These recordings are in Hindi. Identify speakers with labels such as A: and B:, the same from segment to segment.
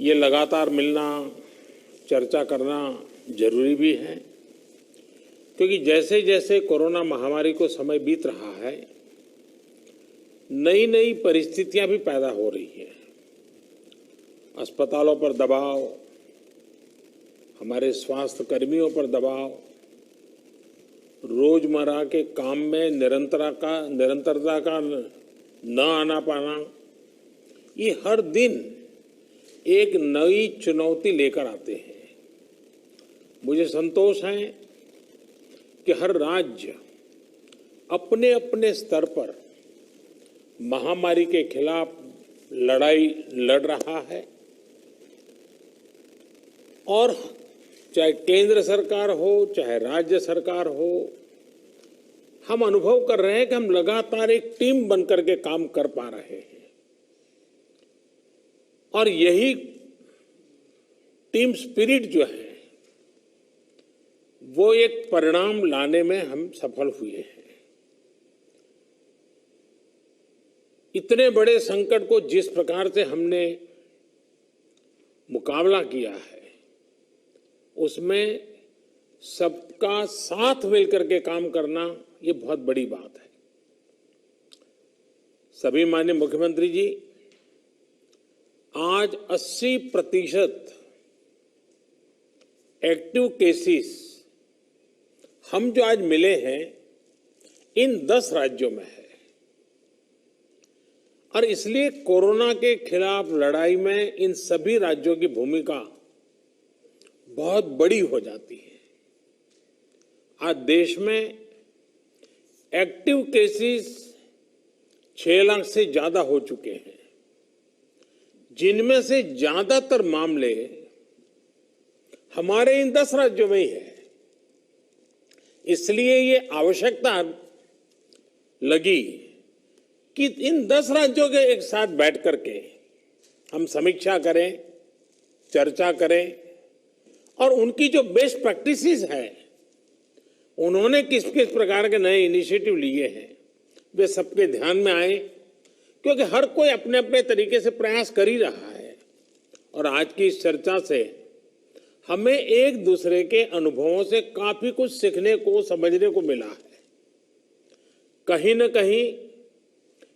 A: ये लगातार मिलना, चर्चा करना जरूरी भी है, क्योंकि जैसे जैसे कोरोना महामारी को समय बीत रहा है, नई नई परिस्थितियां भी पैदा हो रही हैं। अस्पतालों पर दबाव, हमारे स्वास्थ्य कर्मियों पर दबाव, रोजमर्रा के काम में निरंतरता का न आना पाना, ये हर दिन एक नई चुनौती लेकर आते हैं। मुझे संतोष है कि हर राज्य अपने अपने स्तर पर महामारी के खिलाफ लड़ाई लड़ रहा है, और चाहे केंद्र सरकार हो चाहे राज्य सरकार हो, हम अनुभव कर रहे हैं कि हम लगातार एक टीम बनकर के काम कर पा रहे हैं, और यही टीम स्पिरिट जो है वो एक परिणाम लाने में हम सफल हुए हैं। इतने बड़े संकट को जिस प्रकार से हमने मुकाबला किया है, उसमें सबका साथ मिलकर के काम करना ये बहुत बड़ी बात है। सभी माननीय मुख्यमंत्री जी, आज 80% एक्टिव केसेस हम जो आज मिले हैं इन 10 राज्यों में है, और इसलिए कोरोना के खिलाफ लड़ाई में इन सभी राज्यों की भूमिका बहुत बड़ी हो जाती है। आज देश में एक्टिव केसेस 6 लाख से ज्यादा हो चुके हैं, जिनमें से ज्यादातर मामले हमारे इन 10 राज्यों में ही है। इसलिए ये आवश्यकता लगी कि इन 10 राज्यों के एक साथ बैठ करके हम समीक्षा करें, चर्चा करें, और उनकी जो बेस्ट प्रैक्टिसेस है, उन्होंने किस किस प्रकार के नए इनिशिएटिव लिए हैं, वे सबके ध्यान में आए, क्योंकि हर कोई अपने अपने तरीके से प्रयास कर ही रहा है। और आज की इस चर्चा से हमें एक दूसरे के अनुभवों से काफी कुछ सीखने को, समझने को मिला है। कहीं न कहीं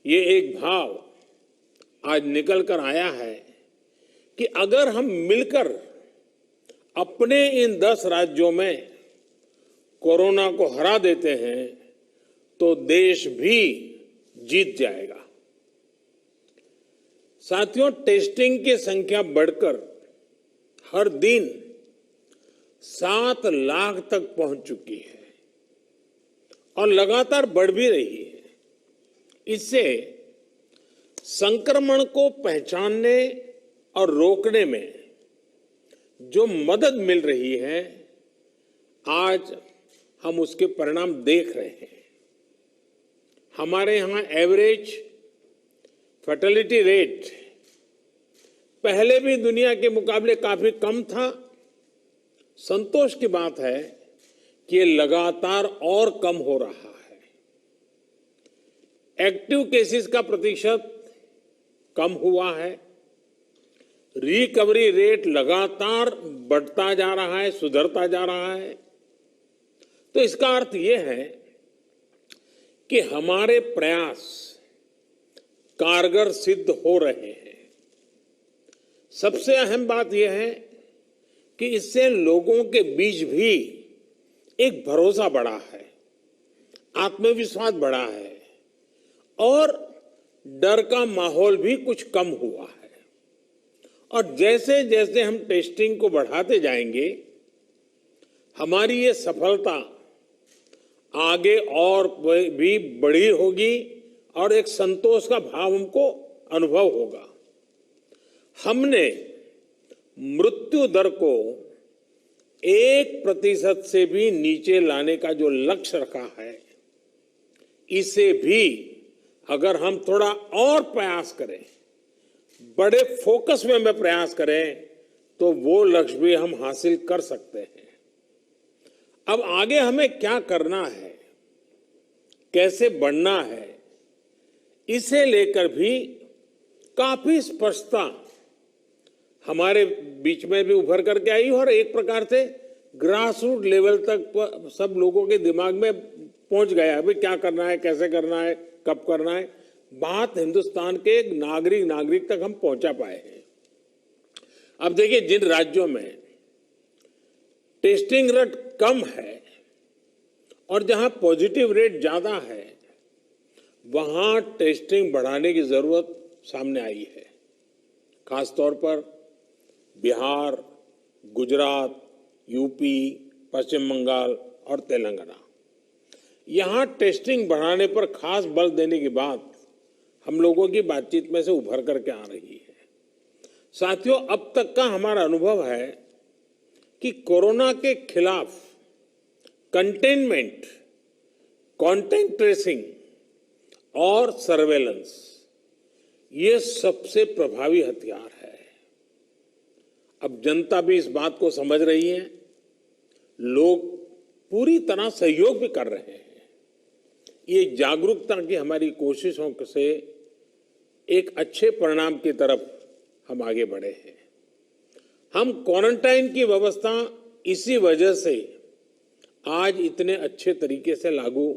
A: ये एक भाव आज निकल कर आया है कि अगर हम मिलकर अपने इन 10 राज्यों में कोरोना को हरा देते हैं तो देश भी जीत जाएगा। साथियों, टेस्टिंग की संख्या बढ़कर हर दिन 7 लाख तक पहुंच चुकी है और लगातार बढ़ भी रही है। इससे संक्रमण को पहचानने और रोकने में जो मदद मिल रही है, आज हम उसके परिणाम देख रहे हैं। हमारे यहां एवरेज फर्टिलिटी रेट पहले भी दुनिया के मुकाबले काफी कम था। संतोष की बात है कि ये लगातार और कम हो रहा है। एक्टिव केसेस का प्रतिशत कम हुआ है। रिकवरी रेट लगातार बढ़ता जा रहा है, सुधरता जा रहा है। तो इसका अर्थ यह है कि हमारे प्रयास कारगर सिद्ध हो रहे हैं। सबसे अहम बात यह है कि इससे लोगों के बीच भी एक भरोसा बढ़ा है, आत्मविश्वास बढ़ा है, और डर का माहौल भी कुछ कम हुआ है। और जैसे जैसे हम टेस्टिंग को बढ़ाते जाएंगे, हमारी ये सफलता आगे और भी बड़ी होगी और एक संतोष का भाव हमको अनुभव होगा। हमने मृत्यु दर को 1% से भी नीचे लाने का जो लक्ष्य रखा है, इसे भी अगर हम थोड़ा और प्रयास करें, बड़े फोकस में हमें प्रयास करें, तो वो लक्ष्य भी हम हासिल कर सकते हैं। अब आगे हमें क्या करना है, कैसे बढ़ना है, इसे लेकर भी काफी स्पष्टता हमारे बीच में भी उभर करके आई और एक प्रकार से ग्रास रूट लेवल तक सब लोगों के दिमाग में पहुंच गया। अभी क्या करना है, कैसे करना है, कब करना है, बात हिंदुस्तान के नागरिक तक हम पहुंचा पाए हैं। अब देखिए, जिन राज्यों में टेस्टिंग रेट कम है और जहां पॉजिटिव रेट ज्यादा है, वहां टेस्टिंग बढ़ाने की जरूरत सामने आई है। खासतौर पर बिहार, गुजरात, यूपी, पश्चिम बंगाल और तेलंगाना, यहां टेस्टिंग बढ़ाने पर खास बल देने की बात हम लोगों की बातचीत में से उभर करके आ रही है। साथियों, अब तक का हमारा अनुभव है कि कोरोना के खिलाफ कंटेनमेंट, कॉन्टैक्ट ट्रेसिंग और सर्वेलेंस, ये सबसे प्रभावी हथियार है। अब जनता भी इस बात को समझ रही है, लोग पूरी तरह सहयोग भी कर रहे हैं। ये जागरूकता की हमारी कोशिशों से एक अच्छे परिणाम की तरफ हम आगे बढ़े हैं। हम क्वारंटाइन की व्यवस्था इसी वजह से आज इतने अच्छे तरीके से लागू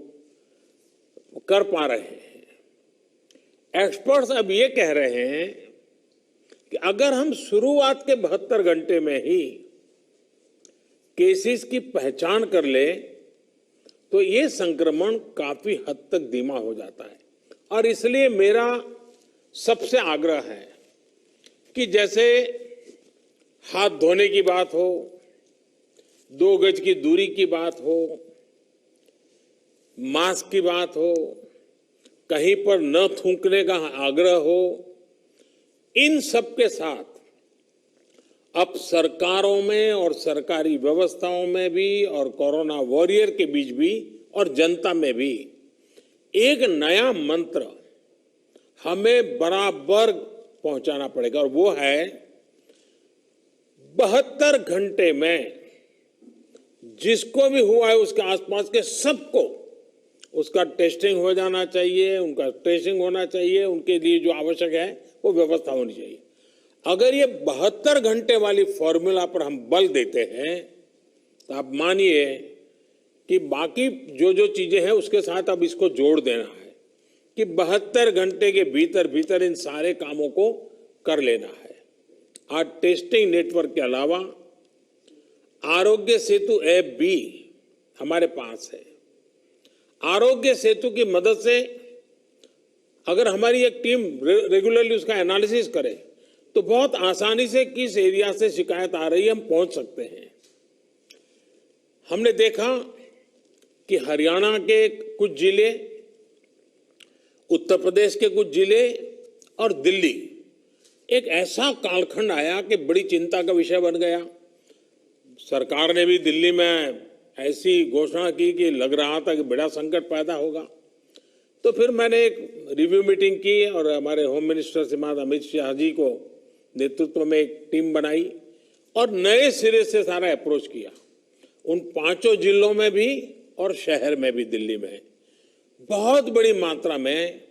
A: कर पा रहे हैं। एक्सपर्ट्स अब ये कह रहे हैं कि अगर हम शुरुआत के 72 घंटे में ही केसेस की पहचान कर ले तो ये संक्रमण काफी हद तक धीमा हो जाता है। और इसलिए मेरा सबसे आग्रह है कि जैसे हाथ धोने की बात हो, 2 गज की दूरी की बात हो, मास्क की बात हो, कहीं पर न थूकने का आग्रह हो, इन सब के साथ अब सरकारों में और सरकारी व्यवस्थाओं में भी और कोरोना वॉरियर के बीच भी और जनता में भी एक नया मंत्र हमें बराबर पहुंचाना पड़ेगा, और वो है 72 घंटे में जिसको भी हुआ है उसके आसपास के सबको उसका टेस्टिंग हो जाना चाहिए, उनका ट्रेसिंग होना चाहिए, उनके लिए जो आवश्यक है वो व्यवस्था होनी चाहिए। अगर ये 72 घंटे वाली फॉर्मूला पर हम बल देते हैं तो आप मानिए कि बाकी जो जो चीजें हैं उसके साथ अब इसको जोड़ देना है कि 72 घंटे के भीतर भीतर इन सारे कामों को कर लेना है। आज टेस्टिंग नेटवर्क के अलावा आरोग्य सेतु ऐप भी हमारे पास है। आरोग्य सेतु की मदद से अगर हमारी एक टीम रेगुलरली उसका एनालिसिस करे तो बहुत आसानी से किस एरिया से शिकायत आ रही है हम पहुंच सकते हैं। हमने देखा कि हरियाणा के कुछ जिले, उत्तर प्रदेश के कुछ जिले और दिल्ली, एक ऐसा कालखंड आया कि बड़ी चिंता का विषय बन गया। सरकार ने भी दिल्ली में ऐसी घोषणा की कि लग रहा था कि बड़ा संकट पैदा होगा। तो फिर मैंने एक रिव्यू मीटिंग की और हमारे होम मिनिस्टर श्रीमान अमित शाह जी को नेतृत्व में एक टीम बनाई और नए सिरे से सारा अप्रोच किया। उन 5 जिलों में भी और शहर में भी, दिल्ली में बहुत बड़ी मात्रा में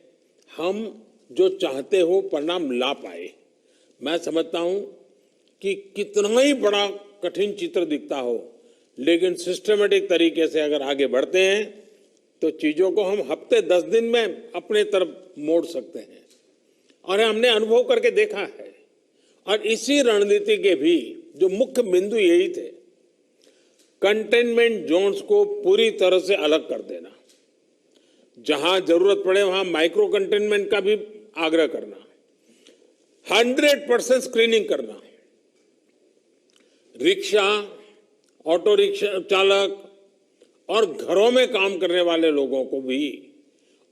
A: हम जो चाहते हो परिणाम ला पाए। मैं समझता हूं कि कितना ही बड़ा कठिन चित्र दिखता हो, लेकिन सिस्टमेटिक तरीके से अगर आगे बढ़ते हैं तो चीजों को हम हफ्ते 10 दिन में अपने तरफ मोड़ सकते हैं। और हमने अनुभव करके देखा है। और इसी रणनीति के भी जो मुख्य बिंदु यही थे, कंटेनमेंट जोन्स को पूरी तरह से अलग कर देना, जहां जरूरत पड़े वहां माइक्रो कंटेनमेंट का भी आग्रह करना, 100% स्क्रीनिंग करना, रिक्शा, ऑटो रिक्शा चालक और घरों में काम करने वाले लोगों को भी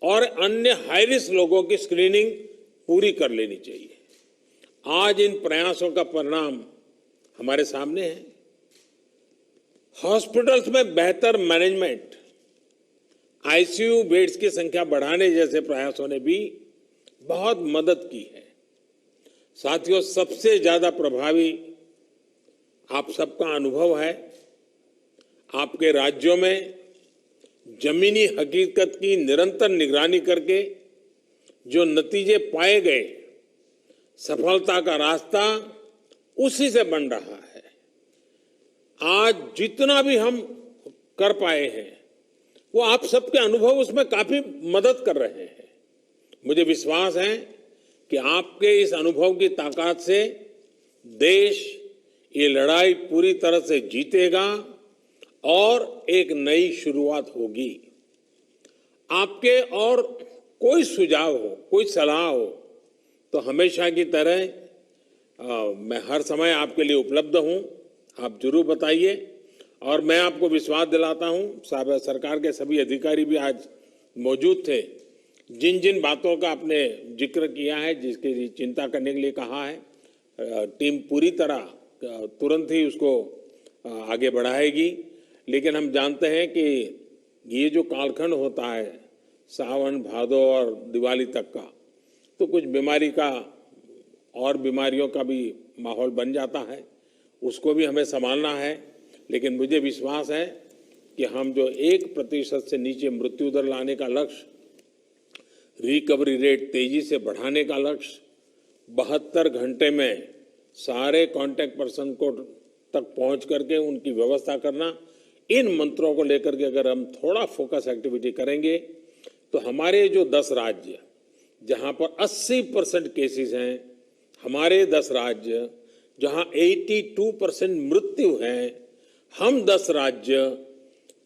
A: और अन्य हाई रिस्क लोगों की स्क्रीनिंग पूरी कर लेनी चाहिए। आज इन प्रयासों का परिणाम हमारे सामने है। हॉस्पिटल्स में बेहतर मैनेजमेंट, आईसीयू बेड्स की संख्या बढ़ाने जैसे प्रयासों ने भी बहुत मदद की है। साथियों, सबसे ज्यादा प्रभावी आप सबका अनुभव है। आपके राज्यों में जमीनी हकीकत की निरंतर निगरानी करके जो नतीजे पाए गए, सफलता का रास्ता उसी से बन रहा है। आज जितना भी हम कर पाए हैं वो आप सबके अनुभव उसमें काफी मदद कर रहे हैं। मुझे विश्वास है कि आपके इस अनुभव की ताकत से देश ये लड़ाई पूरी तरह से जीतेगा और एक नई शुरुआत होगी। आपके और कोई सुझाव हो, कोई सलाह हो तो हमेशा की तरह मैं हर समय आपके लिए उपलब्ध हूं। आप जरूर बताइए और मैं आपको विश्वास दिलाता हूं, सरकार के सभी अधिकारी भी आज मौजूद थे। जिन जिन बातों का आपने जिक्र किया है, जिसकी चिंता करने के लिए कहा है, टीम पूरी तरह तुरंत ही उसको आगे बढ़ाएगी। लेकिन हम जानते हैं कि ये जो कालखंड होता है सावन, भादो और दिवाली तक का, तो कुछ बीमारी का और बीमारियों का भी माहौल बन जाता है, उसको भी हमें संभालना है। लेकिन मुझे विश्वास है कि हम जो 1% से नीचे मृत्यु दर लाने का लक्ष्य, रिकवरी रेट तेजी से बढ़ाने का लक्ष्य, 72 घंटे में सारे कांटेक्ट पर्सन को तक पहुंच करके उनकी व्यवस्था करना, इन मंत्रों को लेकर के अगर हम थोड़ा फोकस एक्टिविटी करेंगे तो हमारे जो 10 राज्य जहां पर 80% केसेस हैं, हमारे 10 राज्य जहां 82% मृत्यु है, हम 10 राज्य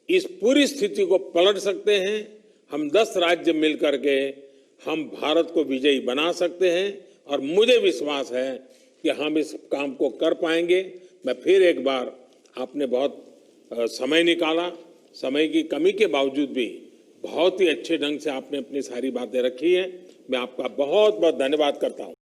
A: इस पूरी स्थिति को पलट सकते हैं। हम 10 राज्य मिलकर के हम भारत को विजयी बना सकते हैं और मुझे विश्वास है कि हम इस काम को कर पाएंगे। मैं फिर एक बार, आपने बहुत समय निकाला, समय की कमी के बावजूद भी बहुत ही अच्छे ढंग से आपने अपनी सारी बातें रखी हैं। मैं आपका बहुत बहुत धन्यवाद करता हूं।